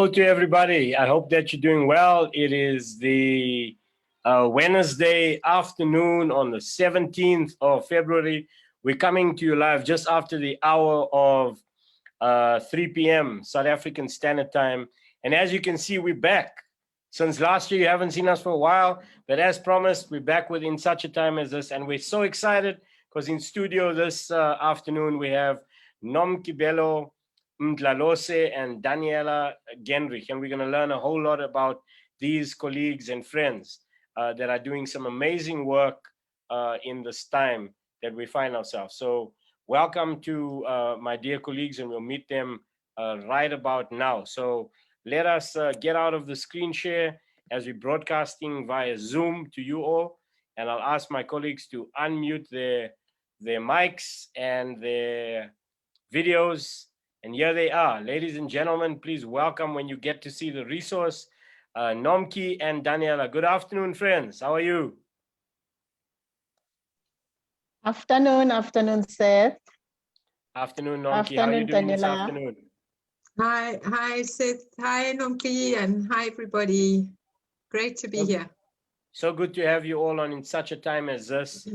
Hello to everybody. I hope that you're doing well. It is the Wednesday afternoon on the 17th of February. We're coming to you live just after the hour of 3 p.m. South African Standard Time. And as you can see, we're back. Since last year, you haven't seen us for a while, but as promised, we're back within such a time as this. And we're so excited because in studio this afternoon, we have Nomkibelo Mdlalose and Daniela Genrich. And we're going to learn a whole lot about these colleagues and friends that are doing some amazing work in this time that we find ourselves. So welcome to my dear colleagues, and we'll meet them right about now. So let us get out of the screen share as we're broadcasting via Zoom to you all. And I'll ask my colleagues to unmute their mics and their videos. And here they are. Ladies and gentlemen, please welcome when you get to see the resource, Nomki and Daniela. Good afternoon, friends. How are you? Afternoon, Seth. Afternoon, Nomki. How are you doing this afternoon? Hi, Seth. Hi, Nomki, and hi, everybody. Great to be here. So good to have you all on in such a time as this.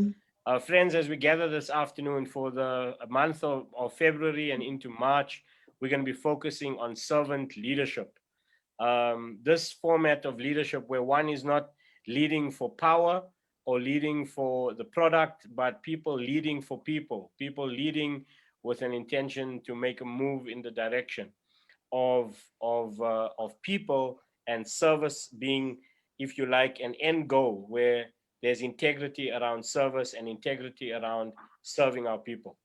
Friends, as we gather this afternoon for the month of February and into March, we're going to be focusing on servant leadership. This format of leadership where one is not leading for power or leading for the product, but people leading for people leading with an intention to make a move in the direction of people, and service being, if you like, an end goal where there's integrity around service and integrity around serving our people.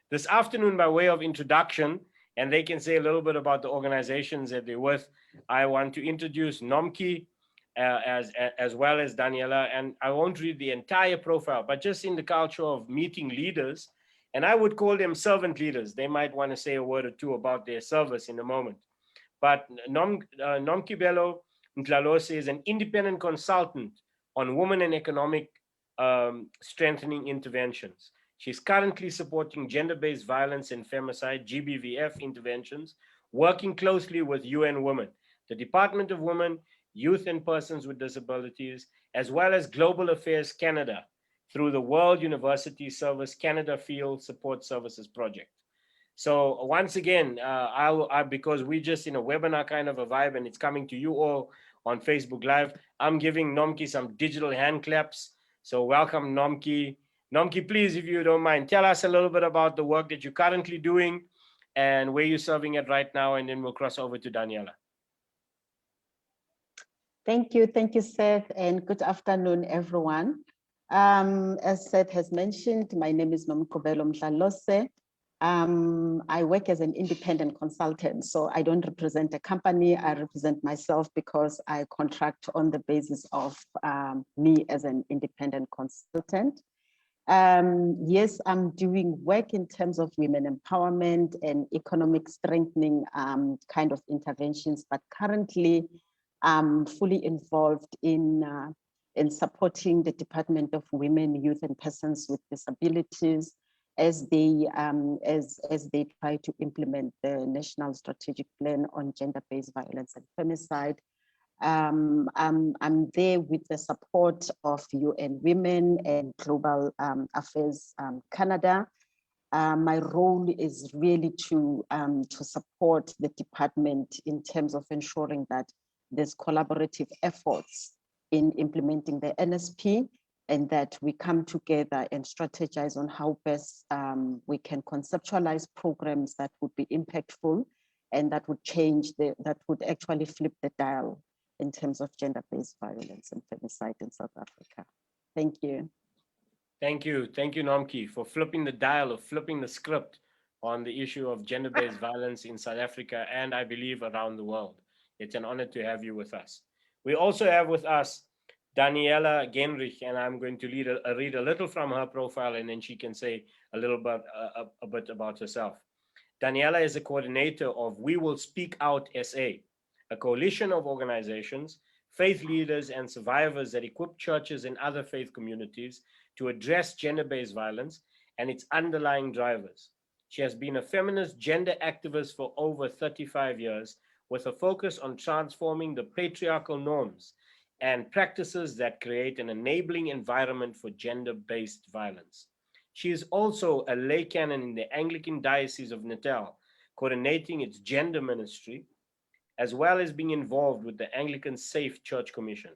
This afternoon, by way of introduction, and they can say a little bit about the organizations that they're with, I want to introduce Nomki as well as Daniela. And I won't read the entire profile, but just in the culture of meeting leaders, and I would call them servant leaders. They might want to say a word or two about their service in a moment. But Nomkibelo Mdlalose is an independent consultant on women and economic strengthening interventions. She's currently supporting gender-based violence and femicide, GBVF interventions, working closely with UN Women, the Department of Women, Youth and Persons with Disabilities, as well as Global Affairs Canada through the World University Service Canada Field Support Services Project. So once again, because we're just in a webinar kind of a vibe and it's coming to you all on Facebook Live, I'm giving Nomki some digital hand claps. So welcome, Nomki. Nomki, please, if you don't mind, tell us a little bit about the work that you're currently doing and where you're serving at right now, and then we'll cross over to Daniela. Thank you, Seth, and good afternoon, everyone. As Seth has mentioned, my name is Nomkibelo Mdlalose. I work as an independent consultant, so I don't represent a company. I represent myself because I contract on the basis of me as an independent consultant. Yes, I'm doing work in terms of women empowerment and economic strengthening kind of interventions, but currently I'm fully involved in supporting the Department of Women, Youth and Persons with Disabilities as they try to implement the National Strategic Plan on Gender-Based Violence and Femicide. I'm there with the support of UN Women and Global Affairs Canada. My role is really to support the department in terms of ensuring that there's collaborative efforts in implementing the NSP, and that we come together and strategize on how best we can conceptualize programs that would be impactful and that would that would actually flip the dial in terms of gender-based violence and femicide in South Africa. Thank you. Thank you, Nomki, for flipping the dial, or flipping the script on the issue of gender-based violence in South Africa and I believe around the world. It's an honor to have you with us. We also have with us Daniela Genrich, and I'm going to read a little from her profile, and then she can say a little bit, a bit about herself. Daniela is a coordinator of We Will Speak Out SA, a coalition of organizations, faith leaders, and survivors that equip churches and other faith communities to address gender-based violence and its underlying drivers. She has been a feminist gender activist for over 35 years, with a focus on transforming the patriarchal norms and practices that create an enabling environment for gender-based violence. She is also a lay canon in the Anglican Diocese of Natal, coordinating its gender ministry, as well as being involved with the Anglican Safe Church Commission.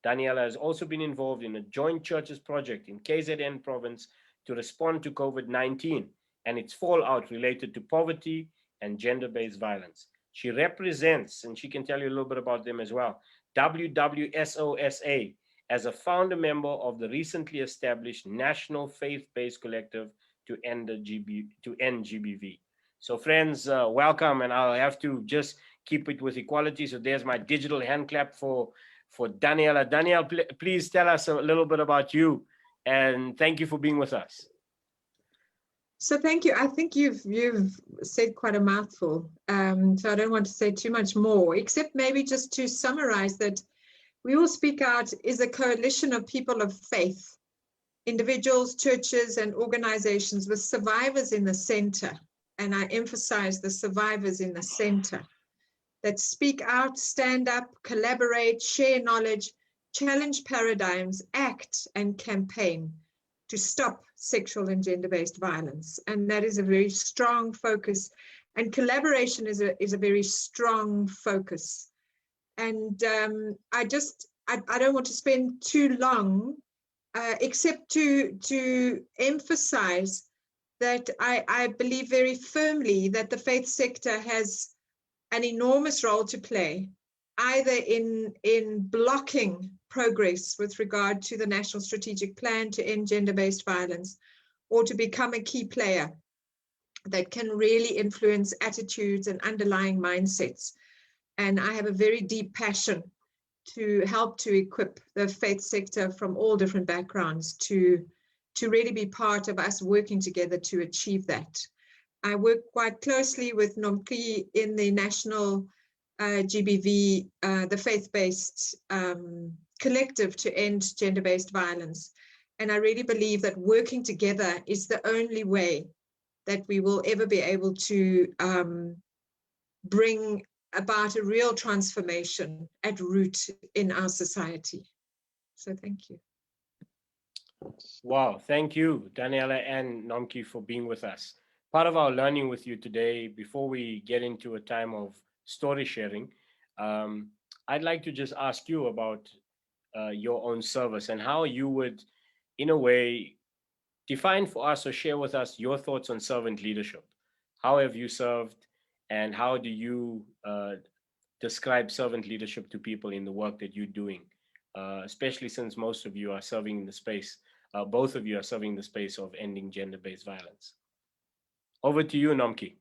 Daniela has also been involved in a joint churches project in KZN province to respond to COVID-19 and its fallout related to poverty and gender-based violence. She represents, and she can tell you a little bit about them as well, WWSOSA as a founder member of the recently established National Faith-Based Collective to end GBV. So friends, welcome, and I'll have to just keep it with equality. So there's my digital hand clap for Daniela. Danielle, please tell us a little bit about you, and thank you for being with us. So thank you. I think you've said quite a mouthful. So I don't want to say too much more, except maybe just to summarize that We Will Speak Out is a coalition of people of faith, individuals, churches, and organizations with survivors in the center. And I emphasize the survivors in the center that speak out, stand up, collaborate, share knowledge, challenge paradigms, act, and campaign to stop sexual and gender-based violence. And that is a very strong focus. And collaboration is a very strong focus. And I don't want to spend too long, except to emphasize that I believe very firmly that the faith sector has an enormous role to play, either in blocking progress with regard to the National Strategic Plan to end gender-based violence, or to become a key player that can really influence attitudes and underlying mindsets. And I have a very deep passion to help to equip the faith sector from all different backgrounds to really be part of us working together to achieve that. I work quite closely with Nomki in the national GBV, the faith-based collective to end gender-based violence. And I really believe that working together is the only way that we will ever be able to bring about a real transformation at root in our society. So thank you. Wow, thank you, Daniela and Nomki, for being with us. Part of our learning with you today, before we get into a time of story sharing, I'd like to just ask you about your own service and how you would, in a way, define for us or share with us your thoughts on servant leadership. How have you served, and how do you describe servant leadership to people in the work that you're doing, especially since most of you are serving in the space, both of you are serving the space of ending gender-based violence. Over to you, Nomki.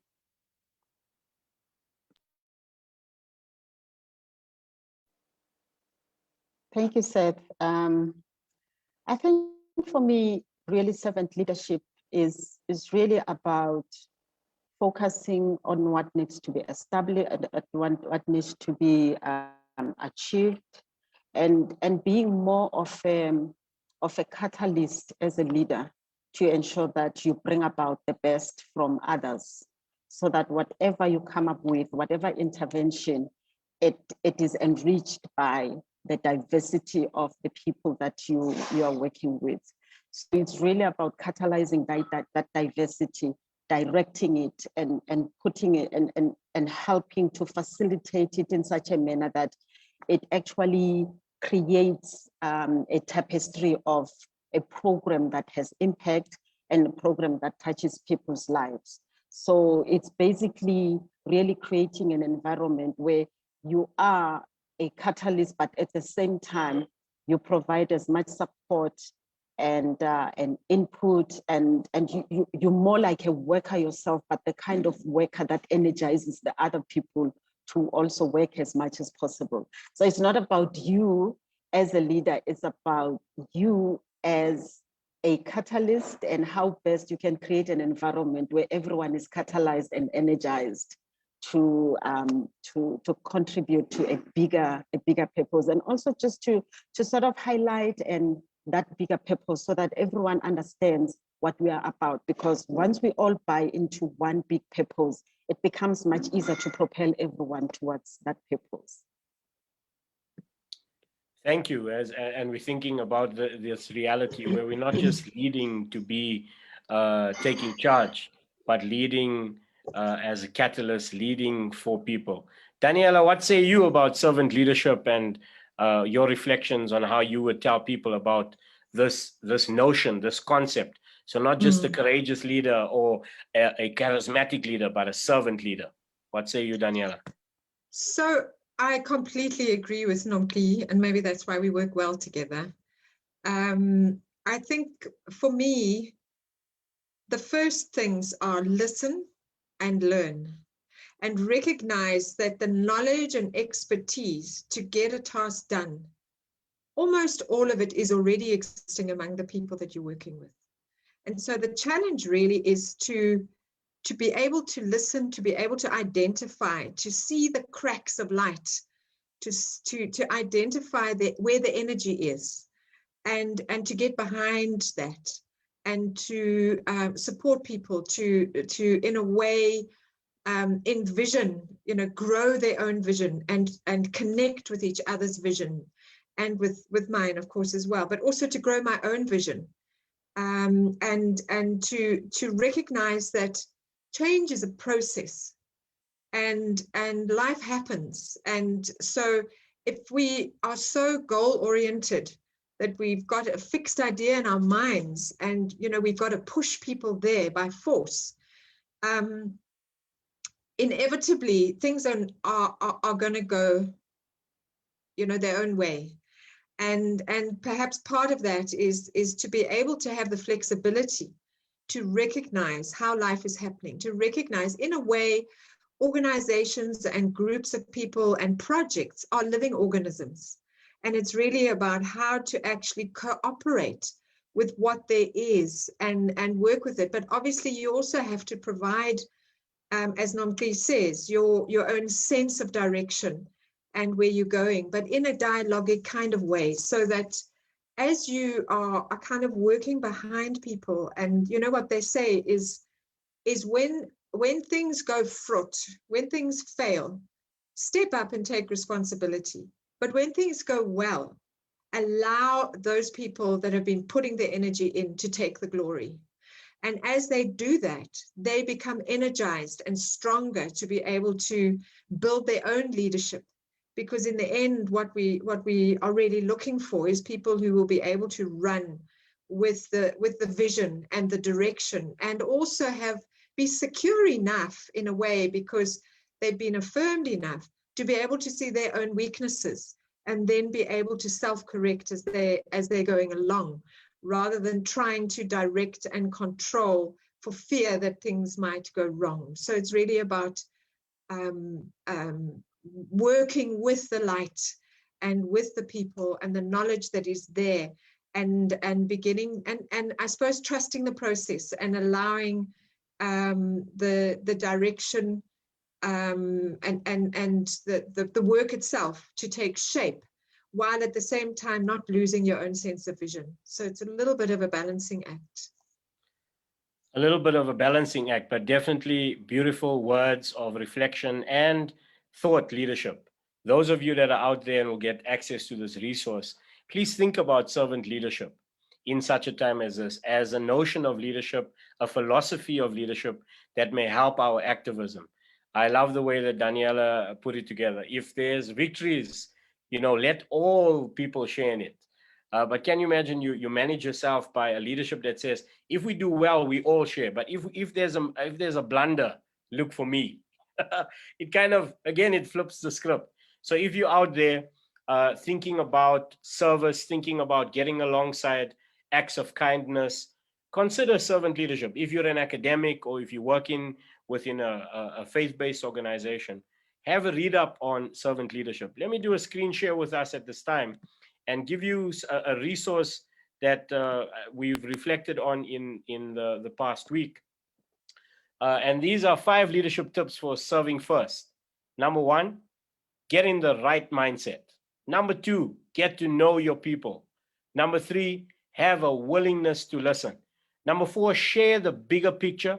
Thank you, Seth. I think for me, really servant leadership is really about focusing on what needs to be established, what needs to be achieved, and being more of a catalyst as a leader to ensure that you bring about the best from others, so that whatever you come up with, whatever intervention, it is enriched by the diversity of the people that you are working with. So it's really about catalyzing that diversity, directing it and putting it and helping to facilitate it in such a manner that it actually creates a tapestry of a program that has impact and a program that touches people's lives. So it's basically really creating an environment where you are a catalyst, but at the same time, you provide as much support and input, and you're more like a worker yourself, but the kind of worker that energizes the other people to also work as much as possible. So it's not about you as a leader, it's about you as a catalyst and how best you can create an environment where everyone is catalyzed and energized to contribute to a bigger purpose, and also just to sort of highlight and that bigger purpose so that everyone understands what we are about, because once we all buy into one big purpose, it becomes much easier to propel everyone towards that purpose. Thank you. And we're thinking about this reality where we're not just leading to be taking charge, but leading as a catalyst, leading for people. Daniela, what say you about servant leadership and your reflections on how you would tell people about this notion, this concept? So not just a courageous leader or a charismatic leader, but a servant leader. What say you, Daniela? So I completely agree with Nompi, and maybe that's why we work well together. I think for me, the first things are listen and learn, and recognize that the knowledge and expertise to get a task done, almost all of it is already existing among the people that you're working with. And so the challenge really is to be able to listen, to be able to identify, to see the cracks of light, to identify where the energy is, and to get behind that, and to support people to in a way envision, grow their own vision and connect with each other's vision, and with mine, of course, as well, but also to grow my own vision, and to recognize that change is a process, and life happens. And so if we are so goal-oriented that we've got a fixed idea in our minds, and we've got to push people there by force, inevitably things are going to go their own way. And perhaps part of that is to be able to have the flexibility to recognize how life is happening, to recognize, in a way, organizations and groups of people and projects are living organisms. And it's really about how to actually cooperate with what there is and work with it. But obviously you also have to provide, as Nompi says, your own sense of direction and where you're going, but in a dialogic kind of way, so that as you are kind of working behind people, and what they say is when things go fraught, when things fail, step up and take responsibility. But when things go well, allow those people that have been putting their energy in to take the glory. And as they do that, they become energized and stronger to be able to build their own leadership. Because in the end, what we are really looking for is people who will be able to run with the vision and the direction, and also be secure enough in a way, because they've been affirmed enough to be able to see their own weaknesses and then be able to self-correct as they're going along, rather than trying to direct and control for fear that things might go wrong. So it's really about working with the light and with the people and the knowledge that is there, and beginning and I suppose trusting the process and allowing the direction and the work itself to take shape, while at the same time not losing your own sense of vision. So it's a little bit of a balancing act. A little bit of a balancing act, but definitely beautiful words of reflection and thought leadership. Those of you that are out there and will get access to this resource, please think about servant leadership in such a time as this, as a notion of leadership, a philosophy of leadership that may help our activism. I love the way that Daniela put it together. If there's victories, let all people share in it. But can you imagine you manage yourself by a leadership that says, if we do well, we all share. But if there's a blunder, look for me. It kind of, again, it flips the script. So if you're out there thinking about service, thinking about getting alongside acts of kindness, consider servant leadership. If you're an academic or if you're working within a faith-based organization, have a read up on servant leadership. Let me do a screen share with us at this time and give you a resource that we've reflected on in the past week. And these are 5 leadership tips for serving first. Number 1, get in the right mindset. Number 2, get to know your people. Number 3, have a willingness to listen. Number 4, share the bigger picture.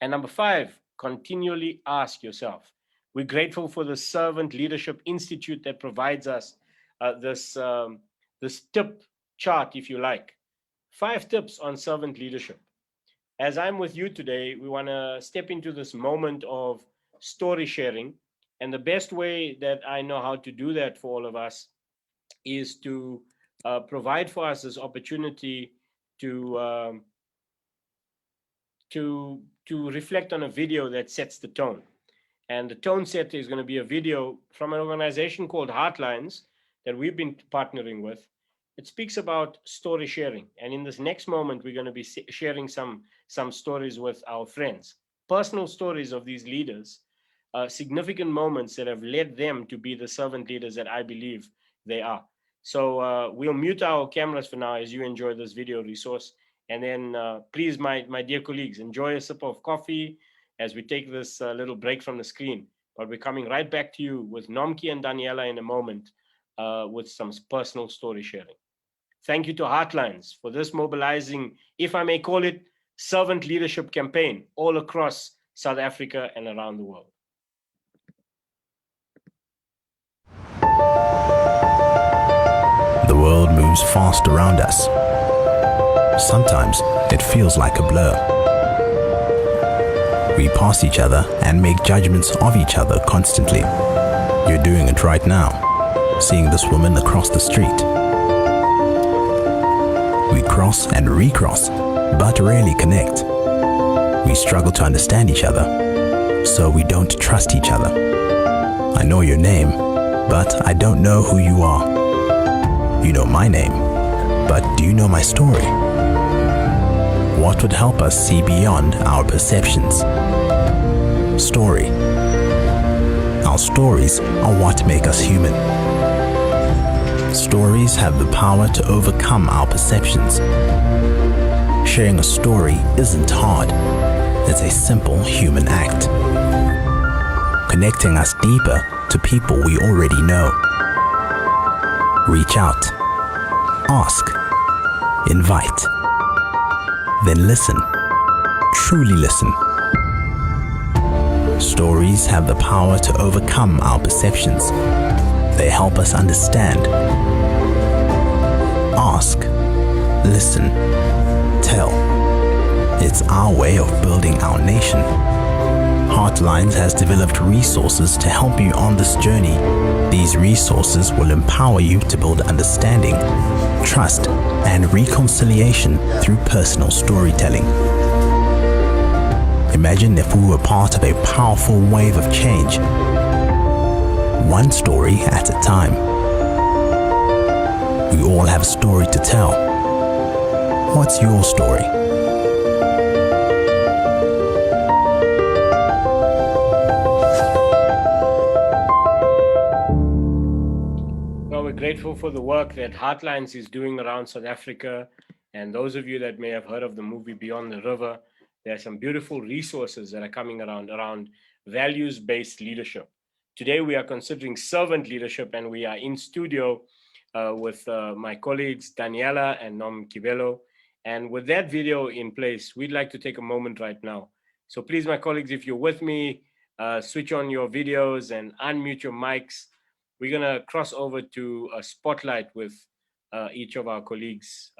And number 5, continually ask yourself. We're grateful for the Servant Leadership Institute that provides us this tip chart, if you like. 5 tips on servant leadership. As I'm with you today, we want to step into this moment of story sharing. And the best way that I know how to do that for all of us is to provide for us this opportunity to reflect on a video that sets the tone. And the tone setter is going to be a video from an organization called Heartlines that we've been partnering with. It speaks about story sharing. And in this next moment, we're going to be sharing some stories with our friends, personal stories of these leaders, significant moments that have led them to be the servant leaders that I believe they are. So we'll mute our cameras for now as you enjoy this video resource. And then please, my dear colleagues, enjoy a sip of coffee as we take this little break from the screen. But we're coming right back to you with Nomki and Daniela in a moment with some personal story sharing. Thank you to Heartlines for this mobilizing, if I may call it, servant leadership campaign all across South Africa and around the world. The world moves fast around us. Sometimes it feels like a blur. We pass each other and make judgments of each other constantly. You're doing it right now, seeing this woman across the street. We cross and recross, but rarely connect. We struggle to understand each other, so we don't trust each other. I know your name, but I don't know who you are. You know my name, but do you know my story? What would help us see beyond our perceptions? Story. Our stories are what make us human. Stories have the power to overcome our perceptions. Sharing a story isn't hard. It's a simple human act, connecting us deeper to people we already know. Reach out, ask, invite, then listen, truly listen. Stories have the power to overcome our perceptions. They help us understand. Ask, listen, tell. It's our way of building our nation. Heartlines has developed resources to help you on this journey. These resources will empower you to build understanding, trust, and reconciliation through personal storytelling. Imagine if we were part of a powerful wave of change, one story at a time. We all have a story to tell. What's your story? Well, we're grateful for the work that Heartlines is doing around South Africa. And those of you that may have heard of the movie Beyond the River, there are some beautiful resources that are coming around values-based leadership. Today, we are considering servant leadership, and we are in studio with my colleagues, Daniela and Nomkibelo. And with that video in place, we'd like to take a moment right now. So please, my colleagues, if you're with me, switch on your videos and unmute your mics. We're gonna cross over to a spotlight with each of our colleagues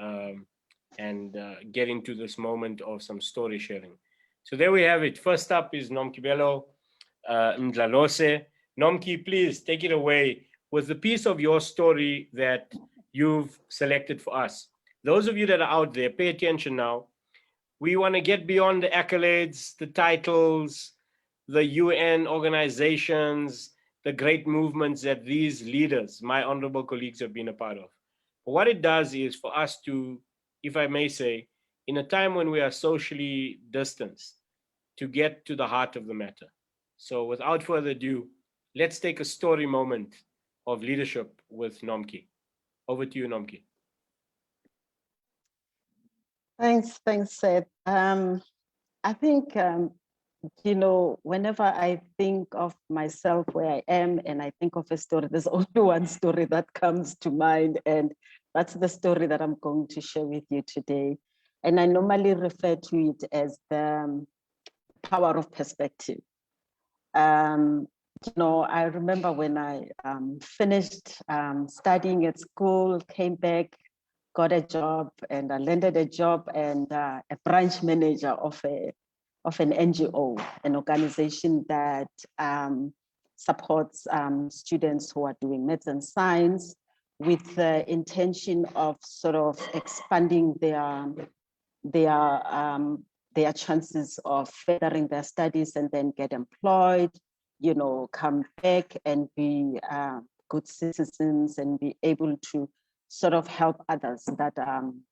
and get into this moment of some story sharing. So there we have it. First up is Nomkibelo Mdlalose. Nomki, please take it away with the piece of your story that you've selected for us. Those of you that are out there, pay attention now. We want to get beyond the accolades, the titles, the UN organizations, the great movements that these leaders, my honorable colleagues, have been a part of. But what it does is for us to, if I may say, in a time when we are socially distanced, to get to the heart of the matter. So without further ado, let's take a story moment of leadership with Nomki. Over to you, Nomki. Thanks, Seth. I think, whenever I think of myself where I am and I think of a story, there's only one story that comes to mind, and that's the story that I'm going to share with you today. And I normally refer to it as the power of perspective. You know, I remember when I finished studying at school, came back, got a job, and I landed a job and a branch manager of an NGO, an organization that supports students who are doing maths and science with the intention of sort of expanding their chances of furthering their studies and then get employed, you know, come back and be good citizens and be able to sort of help others that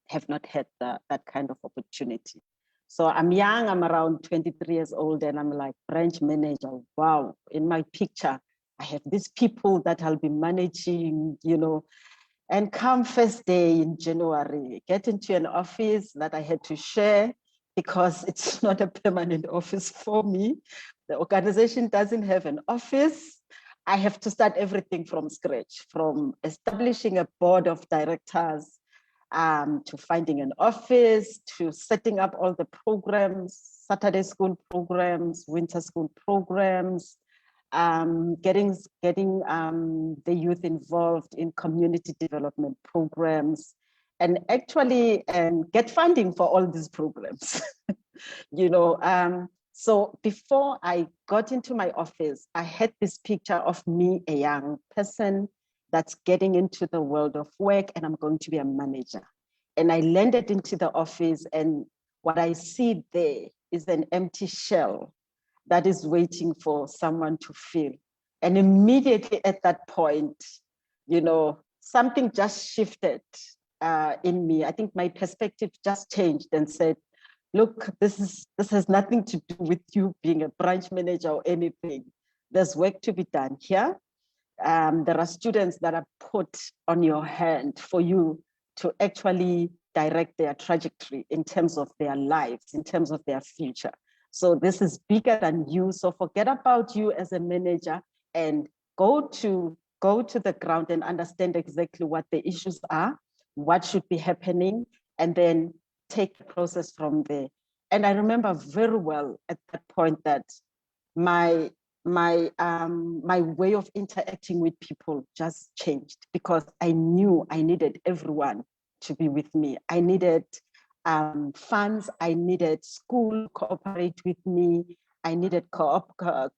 have not had that kind of opportunity. So I'm young, I'm around 23 years old, and I'm like branch manager. Wow, in my picture, I have these people that I'll be managing, you know, and come first day in January, get into an office that I had to share because it's not a permanent office for me. The organization doesn't have an office. I have to start everything from scratch, from establishing a board of directors, to finding an office, to setting up all the programs, Saturday school programs, winter school programs, getting the youth involved in community development programs, and actually get funding for all these programs. You know, so before I got into my office, I had this picture of me, a young person that's getting into the world of work, and I'm going to be a manager. And I landed into the office, and what I see there is an empty shell that is waiting for someone to fill. And immediately at that point, you know, something just shifted in me. I think my perspective just changed and said, look, this has nothing to do with you being a branch manager or anything. There's work to be done here. There are students that are put on your hand for you to actually direct their trajectory in terms of their lives, in terms of their future. So this is bigger than you. So forget about you as a manager and go to the ground and understand exactly what the issues are, what should be happening, and then take the process from there. And I remember very well at that point that my way of interacting with people just changed, because I knew I needed everyone to be with me. I needed funds, I needed school cooperate with me, I needed corporates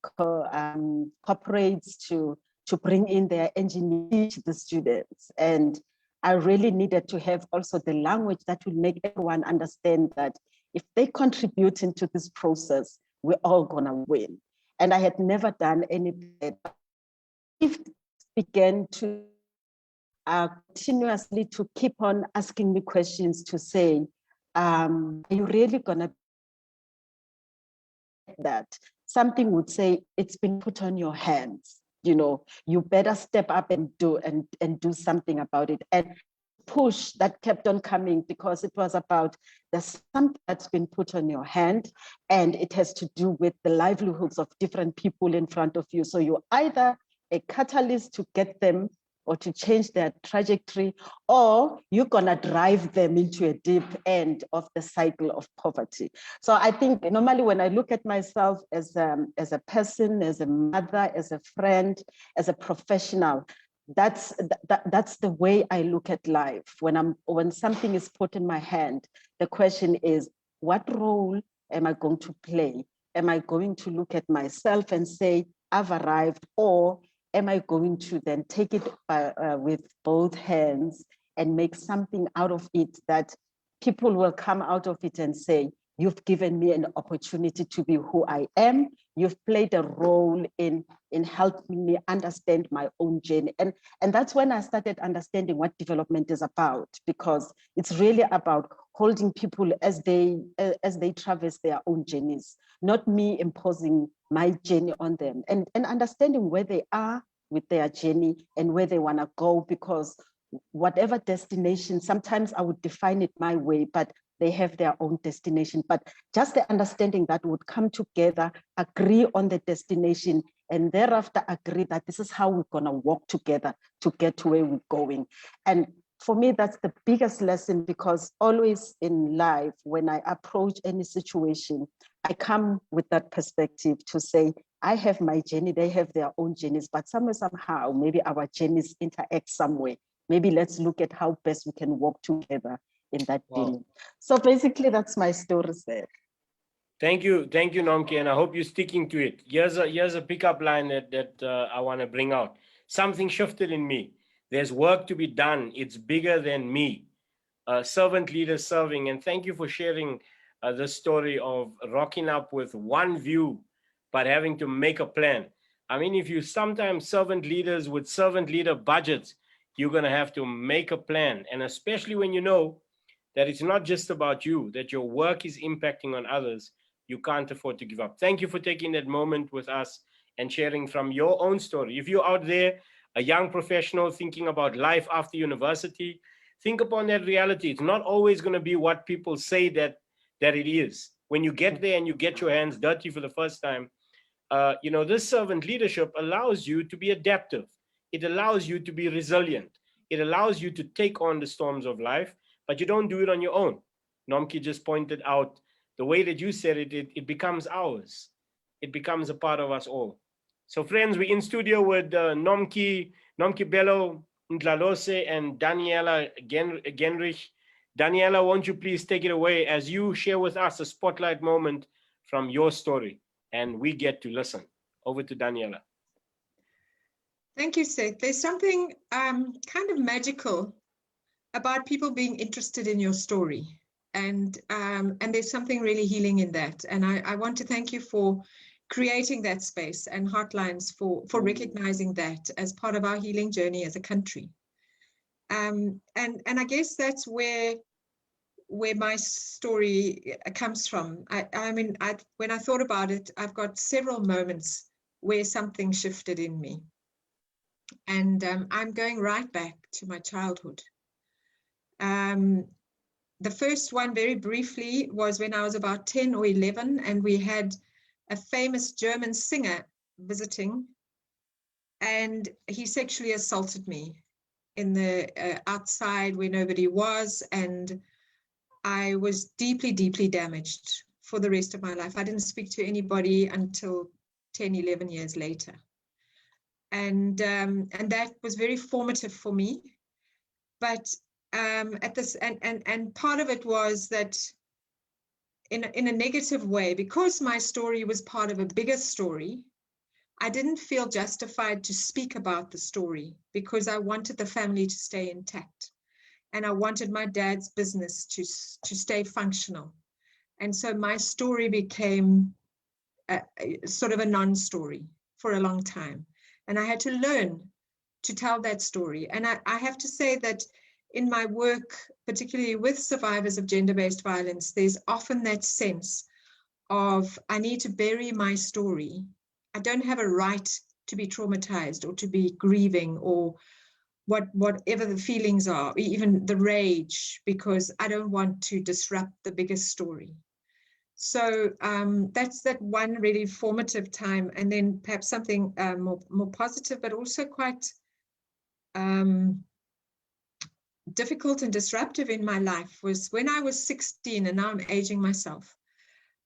to bring in their engineers to the students. And I really needed to have also the language that will make everyone understand that if they contribute into this process, we're all gonna win. And I had never done anything. It began to continuously to keep on asking me questions to say, are you really gonna that? Something would say, it's been put on your hands. You know, you better step up and do something about it. And push that kept on coming, because it was about there's something that's been put on your hand, and it has to do with the livelihoods of different people in front of you. So you're either a catalyst to get them or to change their trajectory, or you're gonna drive them into a deep end of the cycle of poverty. So I think normally when I look at myself as a person, as a mother, as a friend, as a professional, that's the way I look at life. When something is put in my hand, the question is, what role am I going to play? Am I going to look at myself and say, I've arrived, or am I going to then take it with both hands and make something out of it that people will come out of it and say, you've given me an opportunity to be who I am. You've played a role in helping me understand my own journey. And that's when I started understanding what development is about, because it's really about holding people as they traverse their own journeys, not me imposing my journey on them, and understanding where they are with their journey and where they want to go, because whatever destination, sometimes I would define it my way, but they have their own destination. But just the understanding that would come together, agree on the destination, and thereafter agree that this is how we're going to walk together to get to where we're going. And for me, that's the biggest lesson, because always in life, when I approach any situation, I come with that perspective to say, I have my journey, they have their own journeys, but somehow, maybe our journeys interact somewhere. Maybe let's look at how best we can work together in that journey. So basically, that's my story, sir. Thank you, Nomki, and I hope you're sticking to it. Here's a pickup line that I want to bring out. Something shifted in me. There's work to be done. It's bigger than me. Servant leaders serving, and thank you for sharing the story of rocking up with one view, but having to make a plan. I mean, if you sometimes servant leaders with servant leader budgets, you're going to have to make a plan, and especially when you know that it's not just about you, that your work is impacting on others, you can't afford to give up. Thank you for taking that moment with us and sharing from your own story. If you're out there, a young professional thinking about life after university, think upon that reality. It's not always going to be what people say that it is. When you get there and you get your hands dirty for the first time, this servant leadership allows you to be adaptive. It allows you to be resilient. It allows you to take on the storms of life, but you don't do it on your own. Nomki just pointed out the way that you said it, it becomes ours. It becomes a part of us all. So friends, we're in studio with Nomki Bello Ndlalose and Daniela Genrich. Daniela, won't you please take it away as you share with us a spotlight moment from your story, and we get to listen. Over to Daniela. Thank you, Seth. There's something kind of magical about people being interested in your story. And there's something really healing in that. And I want to thank you for creating that space and hotlines for recognizing that as part of our healing journey as a country. And I guess that's where my story comes from. When I thought about it, I've got several moments where something shifted in me. And I'm going right back to my childhood. The first one, very briefly, was when I was about 10 or 11, and we had a famous German singer visiting, and he sexually assaulted me in the outside where nobody was, and I was deeply, deeply damaged for the rest of my life. I didn't speak to anybody until 10, 11 years later. And that was very formative for me. But and part of it was that in a negative way, because my story was part of a bigger story, I didn't feel justified to speak about the story because I wanted the family to stay intact. And I wanted my dad's business to stay functional. And so my story became sort of a non-story for a long time. And I had to learn to tell that story. And I have to say that in my work, particularly with survivors of gender-based violence, there's often that sense of, I need to bury my story. I don't have a right to be traumatized or to be grieving or whatever the feelings are, even the rage, because I don't want to disrupt the biggest story. So that's that one really formative time. And then perhaps something more positive, but also quite difficult and disruptive in my life was when I was 16, and now I'm aging myself.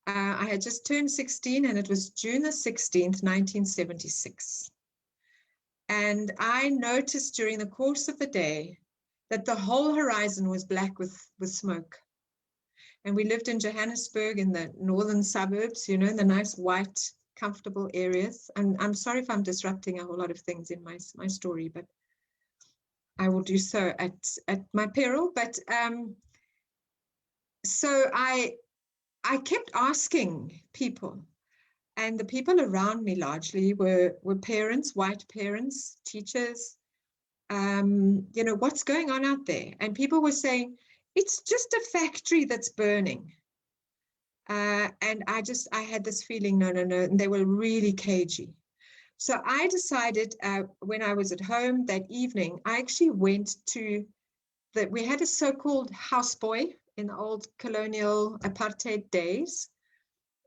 I had just turned 16, and it was June the 16th, 1976. And I noticed during the course of the day that the whole horizon was black with smoke. And we lived in Johannesburg in the northern suburbs, you know, in the nice white, comfortable areas. And I'm sorry if I'm disrupting a whole lot of things in my story, but I will do so at my peril. But so I kept asking people, and the people around me largely were parents, white parents, teachers, you know, what's going on out there? And people were saying, it's just a factory that's burning. And I had this feeling, no, and they were really cagey. So I decided when I was at home that evening, I actually went to we had a so-called houseboy in the old colonial apartheid days.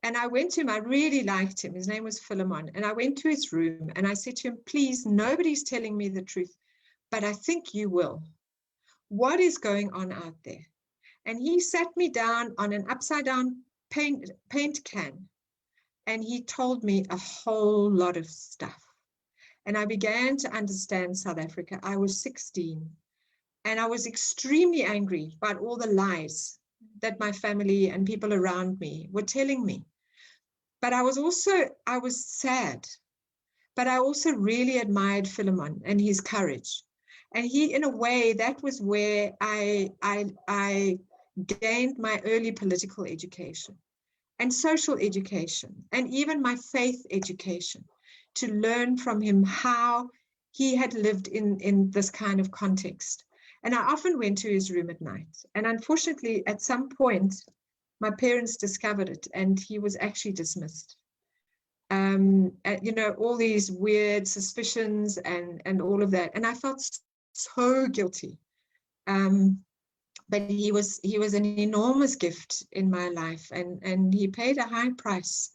And I went to him, I really liked him. His name was Philemon. And I went to his room and I said to him, please, nobody's telling me the truth, but I think you will. what is going on out there? And he sat me down on an upside down paint can, and he told me a whole lot of stuff. And I began to understand South Africa. I was 16, and I was extremely angry about all the lies that my family and people around me were telling me. But I was sad, but I also really admired Philemon and his courage. And he, in a way, that was where I gained my early political education and social education, and even my faith education, to learn from him how he had lived in this kind of context. And I often went to his room at night. And unfortunately, at some point, my parents discovered it, and he was actually dismissed. You know, all these weird suspicions and all of that. And I felt so guilty. But he was an enormous gift in my life, and he paid a high price.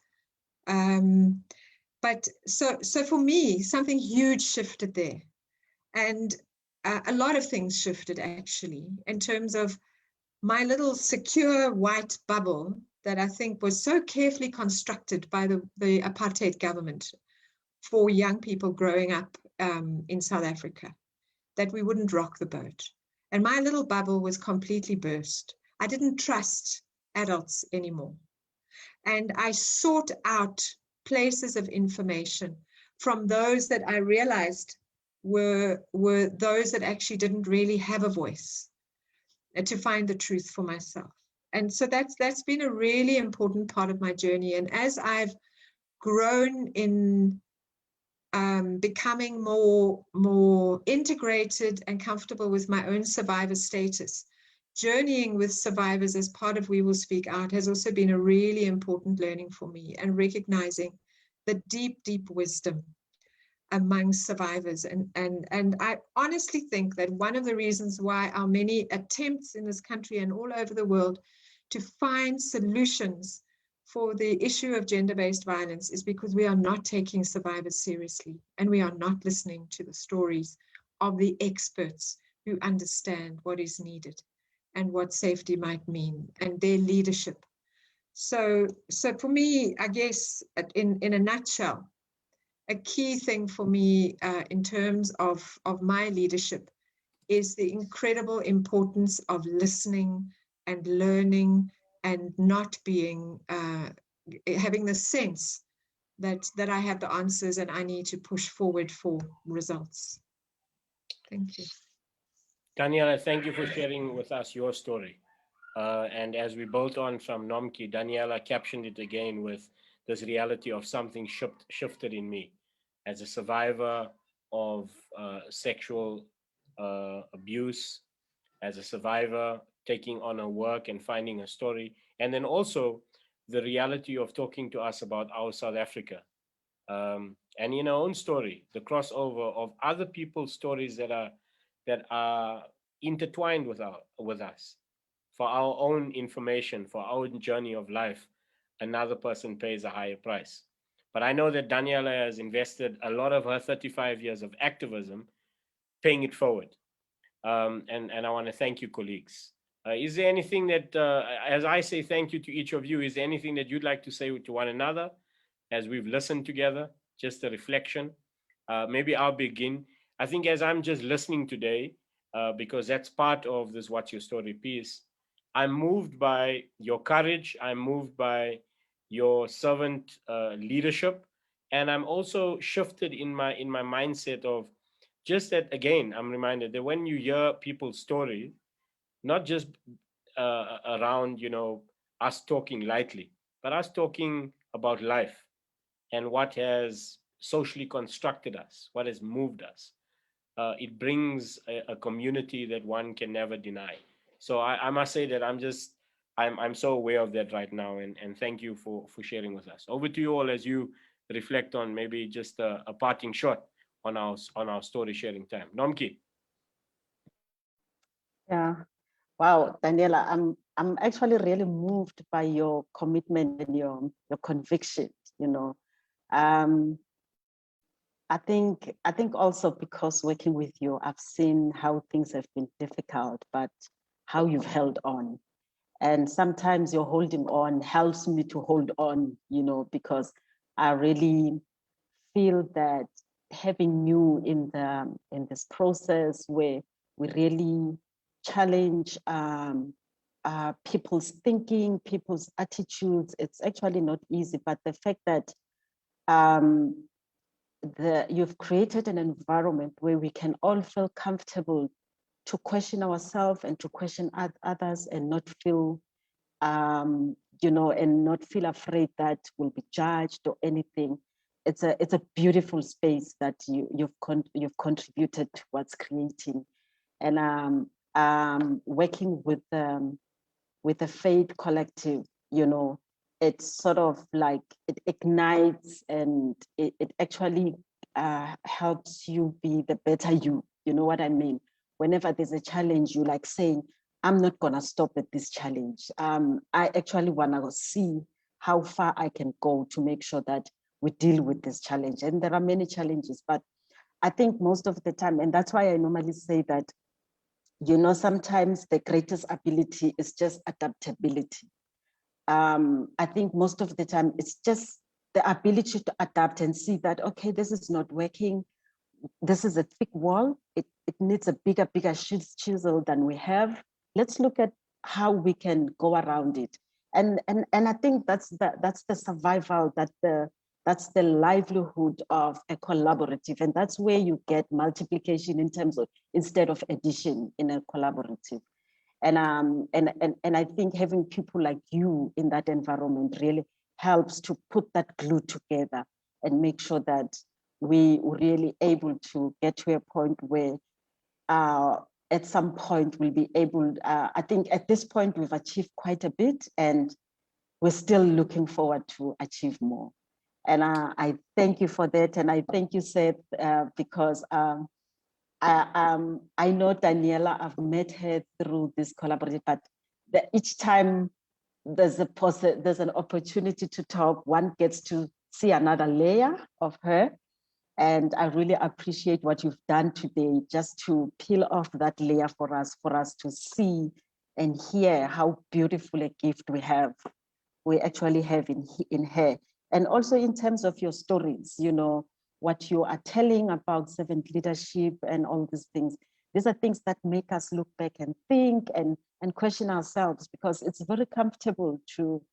But so for me, something huge shifted there. And a lot of things shifted, actually, in terms of my little secure white bubble that I think was so carefully constructed by the apartheid government for young people growing up in South Africa, that we wouldn't rock the boat. And my little bubble was completely burst. I didn't trust adults anymore. And I sought out places of information from those that I realized were those that actually didn't really have a voice, to find the truth for myself. And so that's been a really important part of my journey. And as I've grown in becoming more integrated and comfortable with my own survivor status, journeying with survivors as part of We Will Speak Out has also been a really important learning for me, and recognizing the deep, deep wisdom among survivors. And I honestly think that one of the reasons why our many attempts in this country and all over the world to find solutions for the issue of gender-based violence is because we are not taking survivors seriously, and we are not listening to the stories of the experts who understand what is needed and what safety might mean, and their leadership. So for me, I guess in a nutshell, a key thing for me in terms of my leadership is the incredible importance of listening and learning, and not being, having the sense that I have the answers and I need to push forward for results. Thank you. Daniela, thank you for sharing with us your story. And as we built on from Nomki, Daniela captioned it again with this reality of something shifted in me as a survivor of sexual abuse, as a survivor taking on a work and finding a story, and then also the reality of talking to us about our South Africa, and in our own story, the crossover of other people's stories that are intertwined with us. For our own information, for our own journey of life, another person pays a higher price. But I know that Daniela has invested a lot of her 35 years of activism paying it forward. And I want to thank you, colleagues. Is there anything that, as I say thank you to each of you, is there anything that you'd like to say to one another as we've listened together? Just a reflection. Maybe I'll begin. I think as I'm just listening today, because that's part of this What's Your Story piece, I'm moved by your courage. I'm moved by your servant leadership. And I'm also shifted in my mindset of just that, again, I'm reminded that when you hear people's story, not just around, us talking lightly, but us talking about life and what has socially constructed us, what has moved us. It brings a community that one can never deny. So I must say that I'm so aware of that right now, and thank you for sharing with us. Over to you all as you reflect on maybe just a parting shot on our story sharing time. Nomki. Yeah. Wow, Daniela, I'm actually really moved by your commitment and your conviction, I think also because working with you, I've seen how things have been difficult, but how you've held on. And sometimes your holding on helps me to hold on, you know, because I really feel that having you in this process where we really challenge people's thinking, people's attitudes, it's actually not easy. But the fact that you've created an environment where we can all feel comfortable to question ourselves and to question others and not feel you know, and not feel afraid that we'll be judged or anything. It's a beautiful space that you've contributed towards creating, and working with the Faith Collective. You know, it's sort of like it ignites and it actually helps you be the better you. You know what I mean? Whenever there's a challenge, you like saying, I'm not gonna stop at this challenge. I actually wanna see how far I can go to make sure that we deal with this challenge. And there are many challenges, but I think most of the time, and that's why I normally say that, you know, sometimes the greatest ability is just adaptability. I think most of the time it's just the ability to adapt and see that, okay, this is not working. This is a thick wall. It needs a bigger chisel than we have. Let's look at how we can go around it. And I think that's the survival, that's the livelihood of a collaborative. And that's where you get multiplication in terms of, instead of addition in a collaborative. And I think having people like you in that environment really helps to put that glue together and make sure that we were really able to get to a point where at some point we'll be able, I think at this point we've achieved quite a bit and we're still looking forward to achieve more. And I thank you for that. And I thank you, Seth, because I know Daniela, I've met her through this collaborative, but each time there's an opportunity to talk, one gets to see another layer of her. And I really appreciate what you've done today, just to peel off that layer for us to see and hear how beautiful a gift we actually have in her. And also in terms of your stories, you know, what you are telling about servant leadership and all these things. These are things that make us look back and think and question ourselves, because it's very comfortable to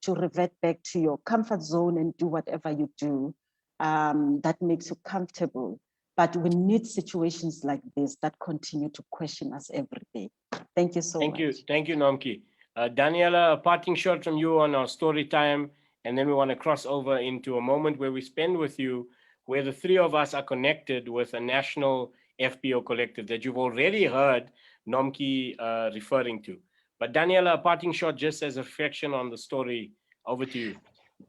revert back to your comfort zone and do whatever you do. That makes you comfortable. But we need situations like this that continue to question us every day. Thank you so much. Thank you, Nomki. Daniela, a parting shot from you on our story time, and then we want to cross over into a moment where we spend with you, where the three of us are connected with a national FPO collective that you've already heard Nomki referring to. But Daniela, a parting shot just as a reflection on the story. Over to you.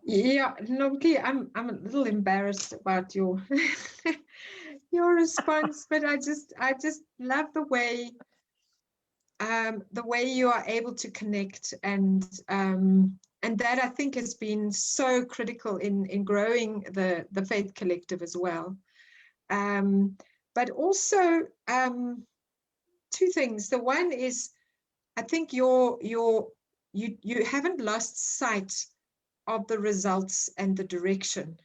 Yeah, Nomki, I'm a little embarrassed about your your response, but I just love the way you are able to connect, and that I think has been so critical in growing the Faith Collective as well. But also two things. The one is, I think you haven't lost sight of the results and the direction.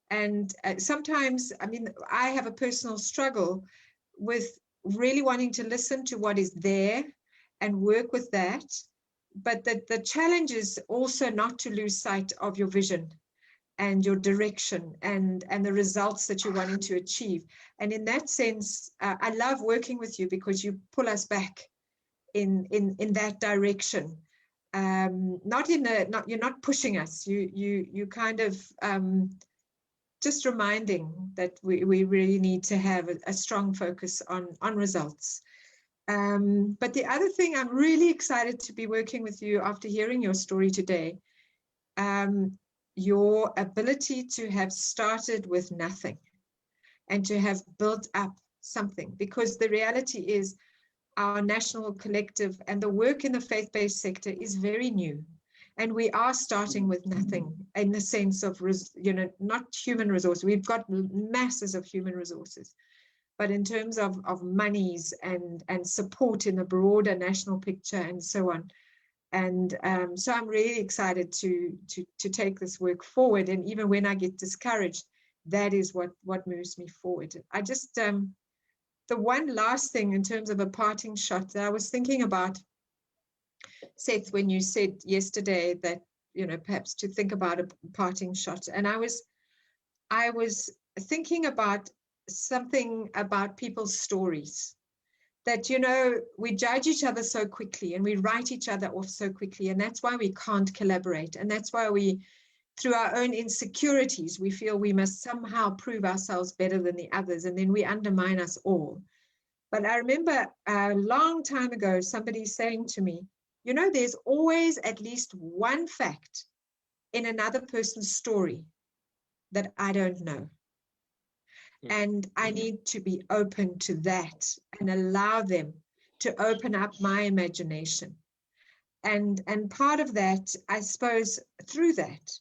And sometimes, I mean, I have a personal struggle with really wanting to listen to what is there and work with that. But the challenge is also not to lose sight of your vision and your direction and the results that you're wanting to achieve. And in that sense, I love working with you because you pull us back in that direction. You're not pushing us. You kind of just reminding that we really need to have a strong focus on results. But the other thing, I'm really excited to be working with you after hearing your story today. Your ability to have started with nothing and to have built up something, because the reality is our national collective and the work in the faith-based sector is very new. And we are starting with nothing in the sense of, not human resources. We've got masses of human resources. But in terms of monies and support in the broader national picture and so on. And so I'm really excited to take this work forward. And even when I get discouraged, that is what moves me forward. I just, the one last thing in terms of a parting shot that I was thinking about, Seth, when you said yesterday that, perhaps to think about a parting shot. And I was thinking about something about people's stories, that, we judge each other so quickly and we write each other off so quickly. And that's why we can't collaborate. And that's why we, through our own insecurities, we feel we must somehow prove ourselves better than the others. And then we undermine us all. But I remember a long time ago, somebody saying to me, there's always at least one fact in another person's story that I don't know. And I need to be open to that and allow them to open up my imagination. And part of that, I suppose, through that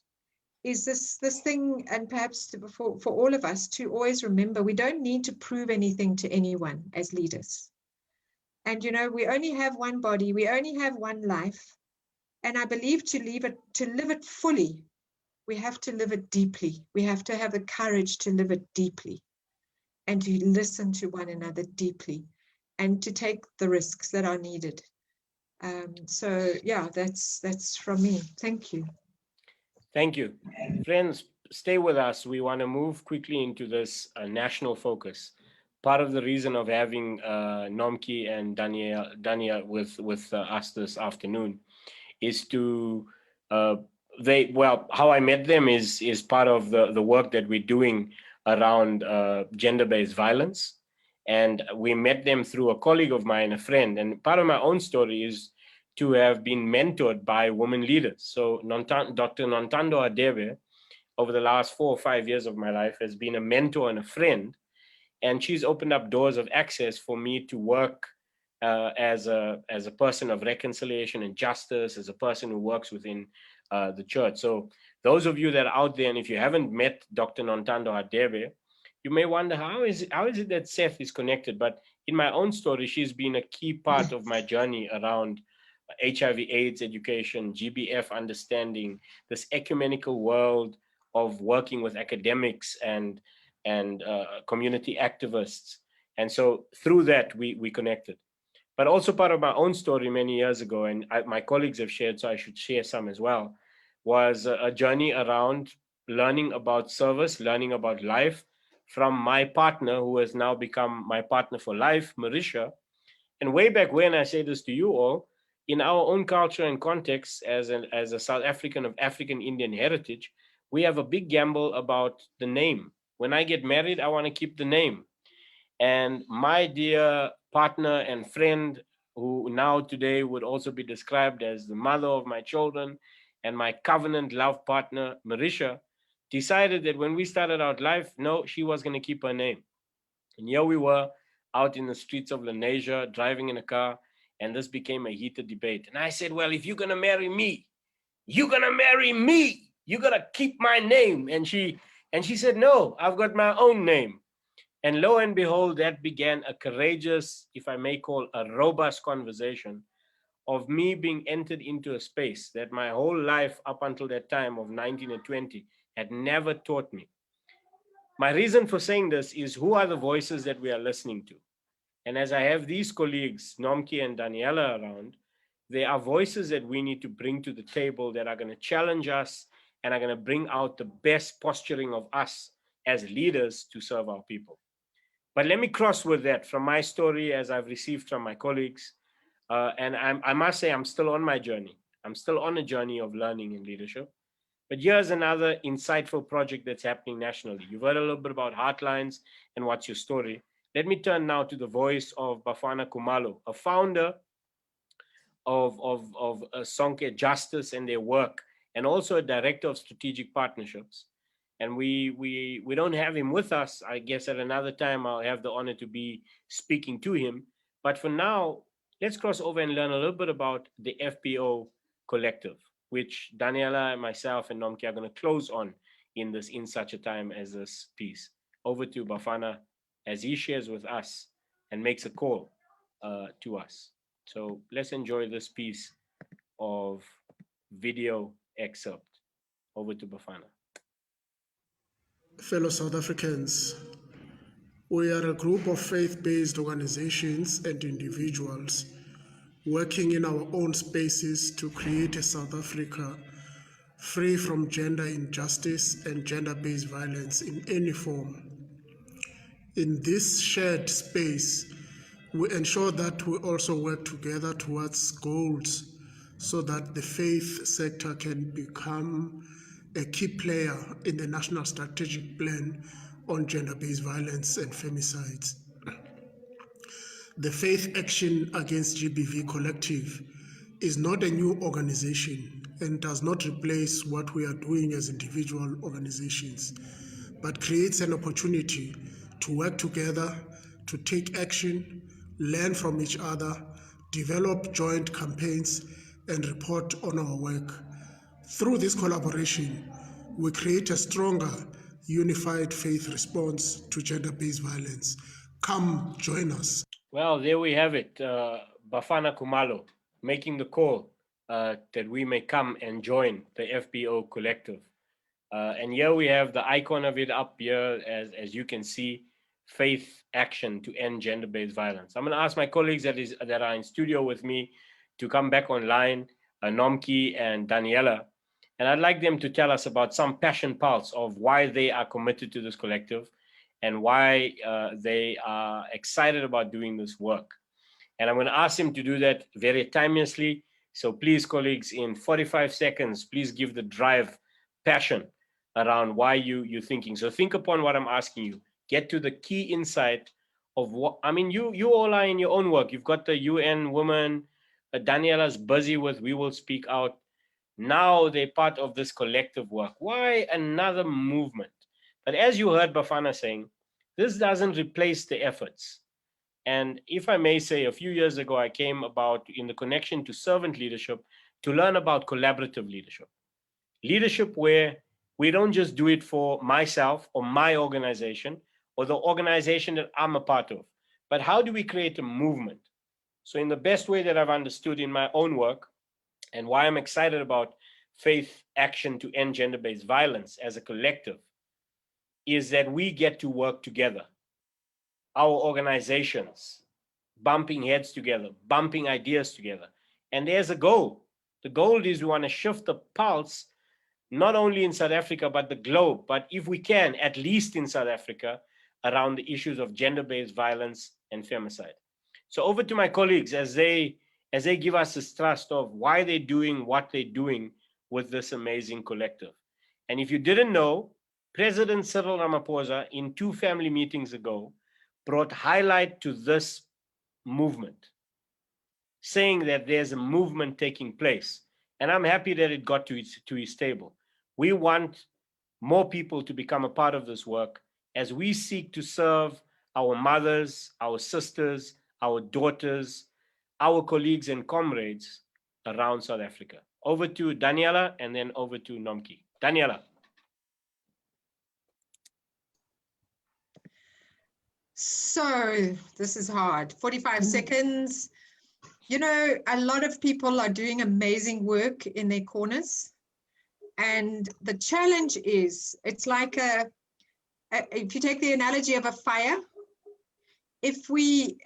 is this thing, and perhaps for all of us to always remember, we don't need to prove anything to anyone as leaders. And, we only have one body, we only have one life. And I believe to live it fully, we have to live it deeply. We have to have the courage to live it deeply and to listen to one another deeply and to take the risks that are needed. So yeah, that's from me. Thank you. Thank you. Friends, stay with us. We want to move quickly into this national focus. Part of the reason of having Nomki and Daniel with us this afternoon is to, how I met them is part of the work that we're doing around gender-based violence. And we met them through a colleague of mine, a friend. And part of my own story is to have been mentored by women leaders. So Dr. Nontando Hadebe, over the last 4 or 5 years of my life, has been a mentor and a friend. And she's opened up doors of access for me to work as a person of reconciliation and justice, as a person who works within the church. So those of you that are out there, and if you haven't met Dr. Nontando Hadebe, you may wonder, how is it that Seth is connected? But in my own story, she's been a key part of my journey around HIV/AIDS education, GBF understanding, this ecumenical world of working with academics and community activists. And so through that, we connected. But also part of my own story many years ago, and my colleagues have shared, so I should share some as well, was a journey around learning about service, learning about life from my partner, who has now become my partner for life, Marisha. And way back when, I say this to you all, in our own culture and context, as a South African of African Indian heritage, we have a big gamble about the name. When I get married, I want to keep the name. And my dear partner and friend, who now today would also be described as the mother of my children and my covenant love partner, Marisha, decided that when we started out life, no, she was going to keep her name. And here we were out in the streets of Lenasia, driving in a car, and this became a heated debate. And I said, well, if you're going to marry me, you're going to marry me. You're going to keep my name. And she said, no, I've got my own name. And lo and behold, that began a courageous, if I may call, a robust conversation of me being entered into a space that my whole life up until that time of 19 and 20 had never taught me. My reason for saying this is, who are the voices that we are listening to? And as I have these colleagues, Nomki and Daniela, around, there are voices that we need to bring to the table that are going to challenge us and are going to bring out the best posturing of us as leaders to serve our people. But let me cross with that from my story, as I've received from my colleagues. And I must say, I'm still on my journey. I'm still on a journey of learning and leadership. But here's another insightful project that's happening nationally. You've heard a little bit about Heartlines and what's your story. Let me turn now to the voice of Bafana Khumalo, a founder of Sonke Justice and their work, and also a director of strategic partnerships. And we don't have him with us. I guess at another time I'll have the honor to be speaking to him. But for now, let's cross over and learn a little bit about the FPO Collective. which Daniela, myself, and Nomki are going to close on in this In Such a Time as This piece. Over to Bafana as he shares with us and makes a call to us. So let's enjoy this piece of video excerpt. Over to Bafana. Fellow South Africans, we are a group of faith-based organizations and individuals working in our own spaces to create a South Africa free from gender injustice and gender-based violence in any form. In this shared space, we ensure that we also work together towards goals so that the faith sector can become a key player in the National Strategic Plan on Gender-Based Violence and Femicides. The Faith Action Against GBV Collective is not a new organization and does not replace what we are doing as individual organizations, but creates an opportunity to work together, to take action, learn from each other, develop joint campaigns, and report on our work. Through this collaboration, we create a stronger, unified faith response to gender-based violence. Come join us. Well, there we have it. Bafana Khumalo making the call that we may come and join the FBO collective. And here we have the icon of it up here, as you can see, Faith Action to End Gender-Based Violence. I'm going to ask my colleagues that are in studio with me to come back online, Nomki and Daniela, and I'd like them to tell us about some passion pulse of why they are committed to this collective and why they are excited about doing this work. And I'm going to ask them to do that very timelessly. So please, colleagues, in 45 seconds, please give the drive, passion around why you're thinking. So think upon what I'm asking you. Get to the key insight of what, I mean, you all are in your own work. You've got the UN Women, Daniela's busy with We Will Speak Out. Now they're part of this collective work. Why another movement? But as you heard Bafana saying, this doesn't replace the efforts. And if I may say, a few years ago, I came about in the connection to servant leadership to learn about collaborative leadership. Leadership where we don't just do it for myself or my organization or the organization that I'm a part of, but how do we create a movement? So in the best way that I've understood in my own work, and why I'm excited about Faith Action to End Gender-Based Violence as a collective, is that we get to work together. Our organizations, bumping heads together, bumping ideas together. And there's a goal. The goal is we want to shift the pulse, not only in South Africa, but the globe. But if we can, at least in South Africa, around the issues of gender-based violence and femicide. So over to my colleagues as they give us this trust of why they're doing what they're doing with this amazing collective. And if you didn't know, President Cyril Ramaphosa, in 2 family meetings ago, brought highlight to this movement, saying that there's a movement taking place. And I'm happy that it got to his table. We want more people to become a part of this work as we seek to serve our mothers, our sisters, our daughters, our colleagues and comrades around South Africa. Over to Daniela and then over to Nomki. Daniela. So this is hard. 45 seconds. You know, a lot of people are doing amazing work in their corners. And the challenge is, it's like if you take the analogy of a fire, if we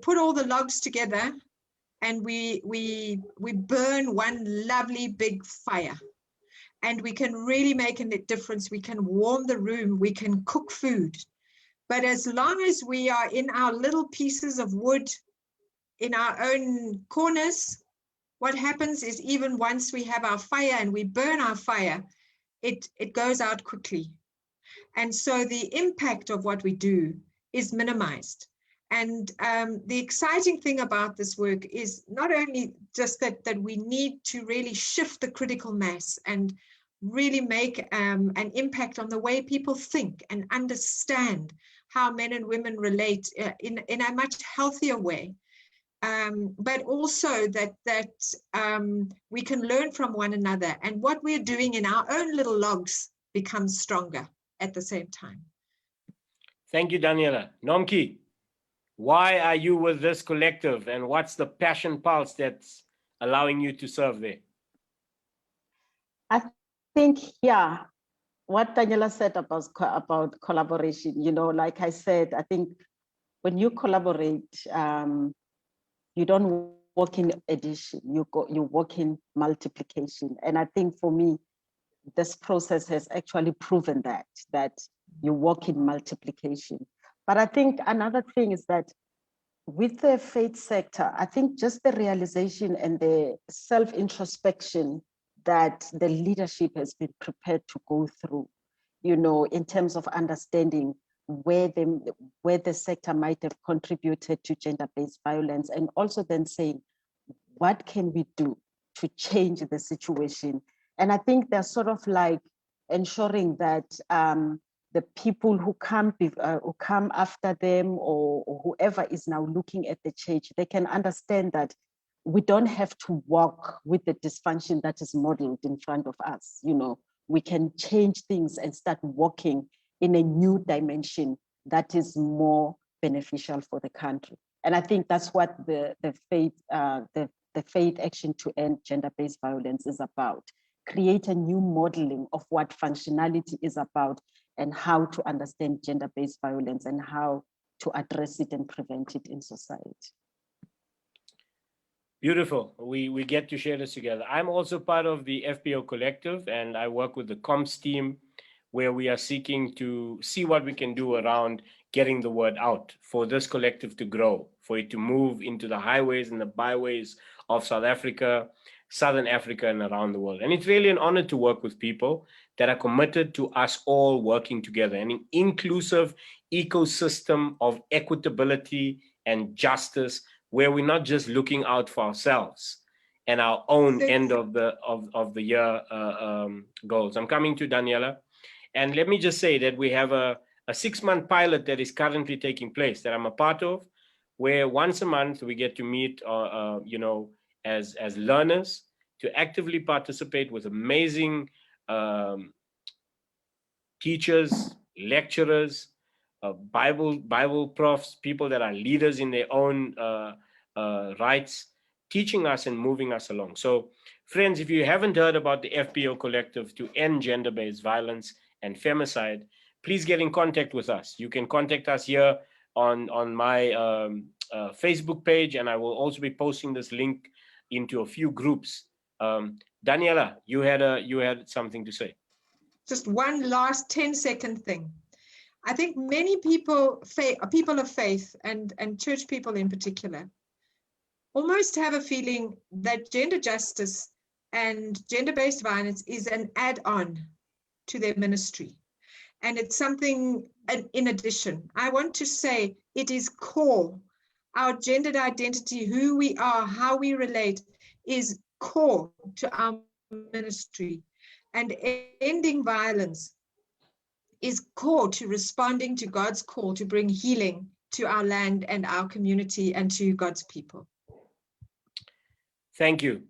put all the logs together and we burn one lovely big fire, and we can really make a difference. We can warm the room, we can cook food. But as long as we are in our little pieces of wood, in our own corners, what happens is even once we have our fire and we burn our fire, it goes out quickly. And so the impact of what we do is minimized. And the exciting thing about this work is not only just that we need to really shift the critical mass and really make an impact on the way people think and understand how men and women relate in a much healthier way. but also that we can learn from one another, and what we're doing in our own little logs becomes stronger at the same time. Thank you, Daniela. Nomki, why are you with this collective, and what's the passion pulse that's allowing you to serve there? I think, yeah, what Daniela said about collaboration, you know, like I said, I think when you collaborate, you don't work in addition, you work in multiplication. And I think for me, this process has actually proven that you work in multiplication. But I think another thing is that with the faith sector, I think just the realization and the self-introspection that the leadership has been prepared to go through, you know, in terms of understanding where the sector might have contributed to gender-based violence, and also then saying, what can we do to change the situation? And I think they're sort of like ensuring that the people who come after them, or whoever is now looking at the change, they can understand that we don't have to walk with the dysfunction that is modeled in front of us. You know, we can change things and start walking in a new dimension that is more beneficial for the country. And I think that's what the faith action to end gender-based violence is about. Create a new modeling of what functionality is about, and how to understand gender-based violence and how to address it and prevent it in society. Beautiful. We get to share this together. I'm also part of the FPO collective, and I work with the comms team, where we are seeking to see what we can do around getting the word out for this collective to grow, for it to move into the highways and the byways of South Africa, Southern Africa, and around the world. And it's really an honor to work with people that are committed to us all working together, an inclusive ecosystem of equitability and justice, where we're not just looking out for ourselves and our own end of the year goals. I'm coming to Daniela. And let me just say that we have a 6-month pilot that is currently taking place that I'm a part of, where once a month we get to meet, you know, as learners, to actively participate with amazing teachers, lecturers, Bible profs, people that are leaders in their own rights, teaching us and moving us along. So friends, if you haven't heard about the FPO collective to end gender-based violence and femicide, please get in contact with us. You can contact us here on my Facebook page, and I will also be posting this link into a few groups. Daniela, you had something to say. Just one last 10-second thing. I think many people of faith and church people in particular almost have a feeling that gender justice and gender-based violence is an add-on to their ministry. And it's something in addition. I want to say it is core. Our gendered identity, who we are, how we relate, is core to our ministry. And ending violence is core to responding to God's call to bring healing to our land and our community and to God's people. Thank you.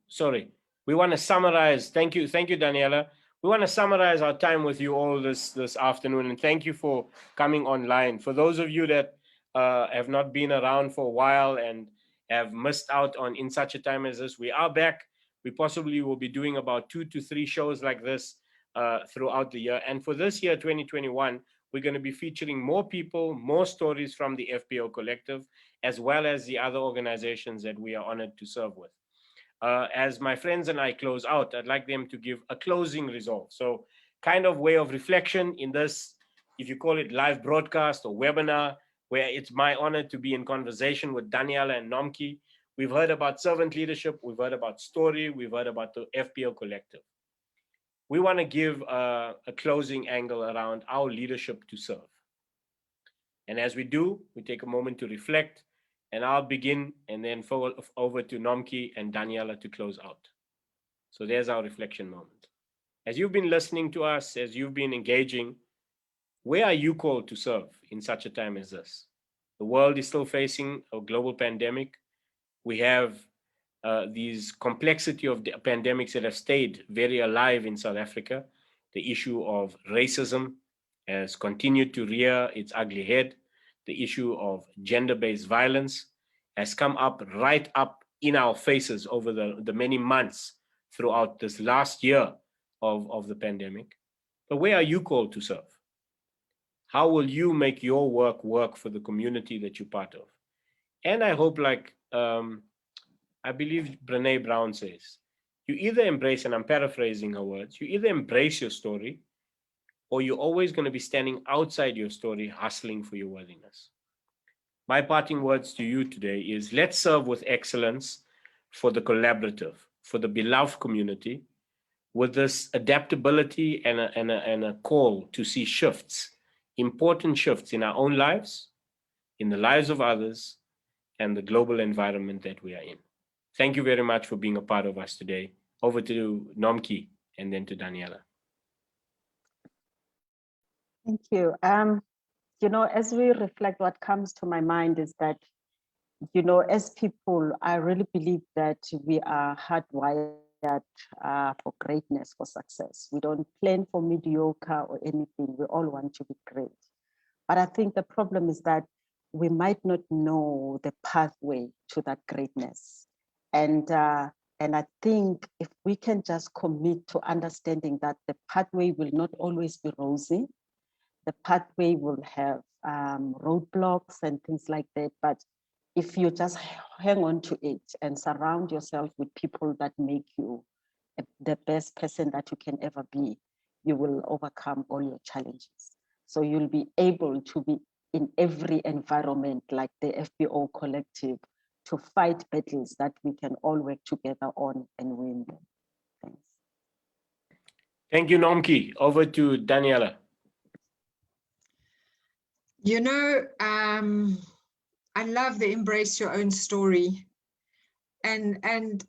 Sorry, we want to summarize. Thank you, Daniela. We want to summarize our time with you all this afternoon, and thank you for coming online. For those of you that have not been around for a while and have missed out on In Such a Time as This, we are back. We possibly will be doing about 2 to 3 shows like this throughout the year. And for this year, 2021, we're going to be featuring more people, more stories from the FPO collective, as well as the other organizations that we are honored to serve with. As my friends and I close out, I'd like them to give a closing resolve. So kind of way of reflection in this, if you call it live broadcast or webinar, where it's my honor to be in conversation with Daniela and Nomki. We've heard about servant leadership, we've heard about story, we've heard about the FPO collective. We want to give a closing angle around our leadership to serve. And as we do, we take a moment to reflect, and I'll begin and then forward over to Nomki and Daniela to close out. So there's our reflection moment. As you've been listening to us, as you've been engaging, where are you called to serve in such a time as this? The world is still facing a global pandemic. We have these complexity of the pandemics that have stayed very alive in South Africa. The issue of racism has continued to rear its ugly head. The issue of gender-based violence has come up right up in our faces over the many months throughout this last year of the pandemic. But where are you called to serve? How will you make your work for the community that you're part of? And I hope, like I believe Brené Brown says, you either embrace, and I'm paraphrasing her words, you either embrace your story, or you're always going to be standing outside your story, hustling for your worthiness. My parting words to you today is, let's serve with excellence for the collaborative, for the beloved community, with this adaptability and a call to see shifts, important shifts in our own lives, in the lives of others, and the global environment that we are in. Thank you very much for being a part of us today. Over to Nomki and then to Daniela. Thank you. You know, as we reflect, what comes to my mind is that, you know, as people, I really believe that we are hardwired for greatness, for success. We don't plan for mediocre or anything. We all want to be great. But I think the problem is that we might not know the pathway to that greatness. And I think if we can just commit to understanding that the pathway will not always be rosy, the pathway will have roadblocks and things like that. But if you just hang on to it and surround yourself with people that make you the best person that you can ever be, you will overcome all your challenges. So you'll be able to be in every environment like the FBO collective to fight battles that we can all work together on and win them. Thanks. Thank you, Nomki. Over to Daniela. You know, I love the embrace your own story. And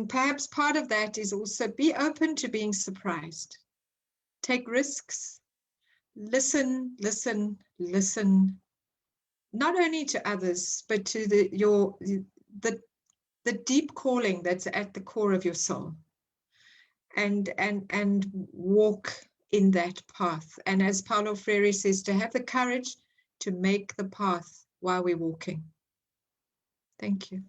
perhaps part of that is also be open to being surprised. Take risks, listen, not only to others, but to the deep calling that's at the core of your soul, and walk in that path. And as Paulo Freire says, to have the courage to make the path while we're walking. Thank you.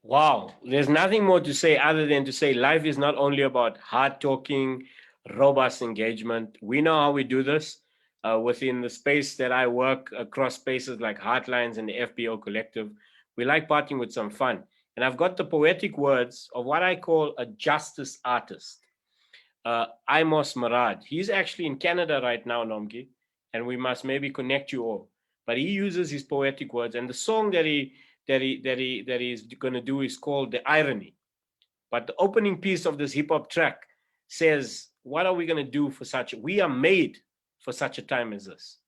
Wow, there's nothing more to say other than to say life is not only about hard talking, robust engagement. We know how we do this within the space that I work, across spaces like Heartlines and the FBO Collective. We like parting with some fun. And I've got the poetic words of what I call a justice artist, Amos Marad. He's actually in Canada right now, Nomki, and we must maybe connect you all. But he uses his poetic words, and the song that he's going to do is called The Irony. But the opening piece of this hip hop track says, what are we going to do for we are made for such a time as this.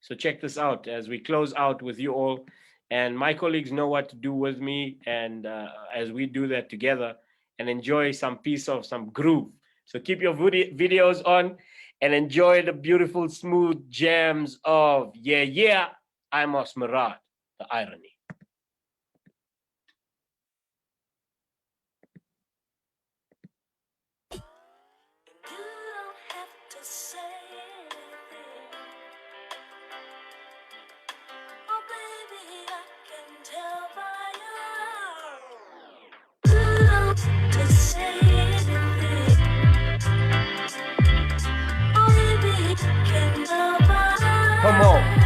So check this out as we close out with you all. And my colleagues know what to do with me. And as we do that together and enjoy some piece of some groove. So keep your videos on and enjoy the beautiful, smooth jams of Yeah, Yeah, Amos Marad, The Irony.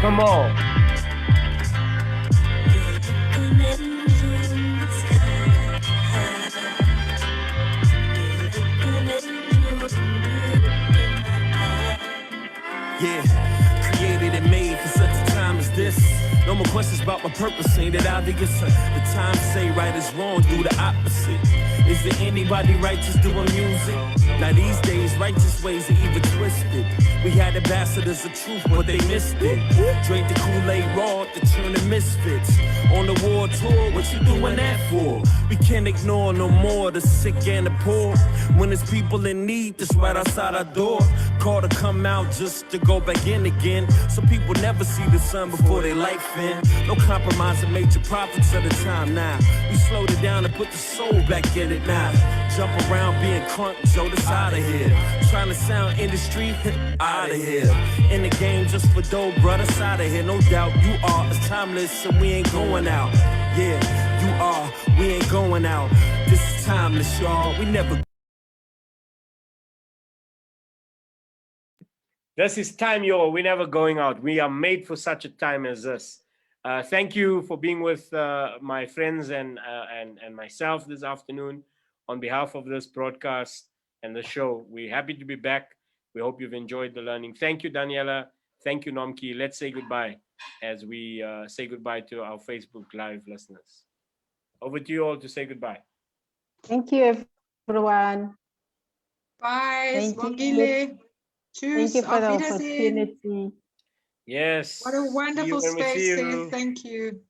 Come on. Yeah, created and made for such a time as this. No more questions about my purpose, ain't it obvious? The time to say right is wrong, do the opposite. Is there anybody righteous doing music? Now these days, righteous ways are even twisted. We had ambassadors of truth, but they missed it. Drink the Kool-Aid raw to turn the misfits. On the war tour, what you doing that for? We can't ignore no more the sick and the poor. When there's people in need, that's right outside our door. Call to come out just to go back in again. Some people never see the sun before they life in. No compromise and major profits at the time now. We slowed it down and put the soul back in it now. Jump around being crunk, Joe, that's out of here. Trying to sound industry, out of here. In the game just for dough, brothers out of here. No doubt you are as timeless, so we ain't going out. Yeah, you are, we ain't going out. This is timeless, y'all. We never. This is time, y'all. We're never going out. We are made for such a time as this. Thank you for being with my friends and myself this afternoon. On behalf of this broadcast and the show, we're happy to be back. We hope you've enjoyed the learning. Thank you, Daniela. Thank you, Nomki. Let's say goodbye as we say goodbye to our Facebook Live listeners. Over to you all to say goodbye. Thank you, everyone. Bye. Thank you. Sibongile. Cheers. Thank you for the Auf Wiedersehen. opportunity. Yes. What a wonderful See you when we see space you. here. Thank you.